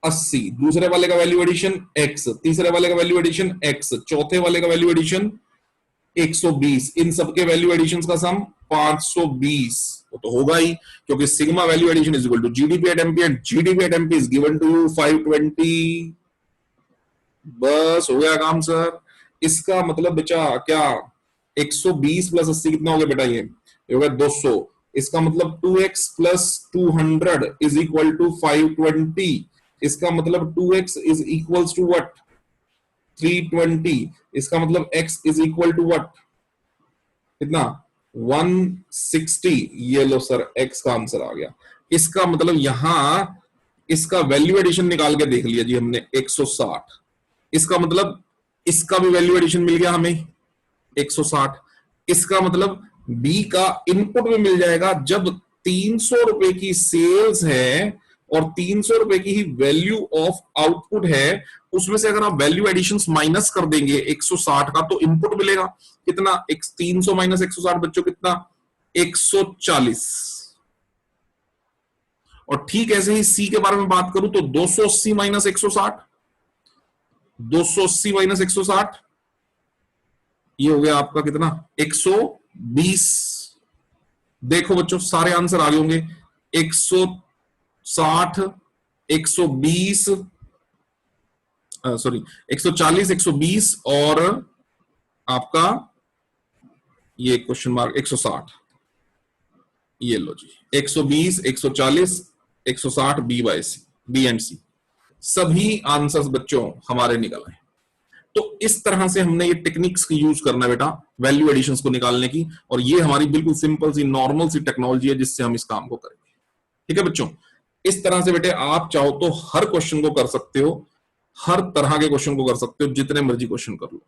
80, दूसरे वाले का वैल्यू एडिशन x, तीसरे वाले का वैल्यू एडिशन x, चौथे वाले का वैल्यू एडिशन 120. इन सबके वैल्यू एडिशन का सम 520 तो होगा ही, क्योंकि sigma value addition is equal to GDP at MP and GDP at MP is given to you 520. बस हो गया काम सर। इसका मतलब बचा क्या, 120 प्लस 80 कितना हो गया बेटा, ये हो गया 200। इसका मतलब 2x plus 200 is equal to 520। इसका मतलब 2x is equals to what, 320। इसका मतलब x is equal to what, कितना, 160। ये लो सर x का आंसर आ गया। इसका मतलब यहां इसका वैल्यू एडिशन निकाल के देख लिया जी हमने 160। इसका मतलब इसका भी वैल्यू एडिशन मिल गया हमें 160। इसका मतलब बी का इनपुट में मिल जाएगा जब 300 रुपए की सेल्स है और 300 रुपए की ही वैल्यू ऑफ आउटपुट है, उसमें से अगर आप वैल्यू एडिशन माइनस कर देंगे 160 का तो इनपुट मिलेगा कितना, 300 माइनस 160 बच्चों कितना, 140। और ठीक ऐसे ही सी के बारे में बात करूं तो 280 माइनस 160, 280 माइनस 160 ये हो गया आपका कितना, 120। देखो बच्चों सारे आंसर आ गए होंगे, 160, 120, सॉरी 140, 120 और आपका ये क्वेश्चन मार्क 160। ये लो जी 120, 140, 160, B by C, B and C, सभी आंसर्स बच्चों हमारे निकल आए। तो इस तरह से हमने ये टेक्निक्स यूज करना है बेटा वैल्यू एडिशंस को निकालने की, और ये हमारी बिल्कुल सिंपल सी नॉर्मल सी टेक्नोलॉजी है जिससे हम इस काम को करेंगे। ठीक है बच्चों, इस तरह से बेटे आप चाहो तो हर क्वेश्चन को कर सकते हो, हर तरह के क्वेश्चन को कर सकते हो, जितने मर्जी क्वेश्चन कर लो।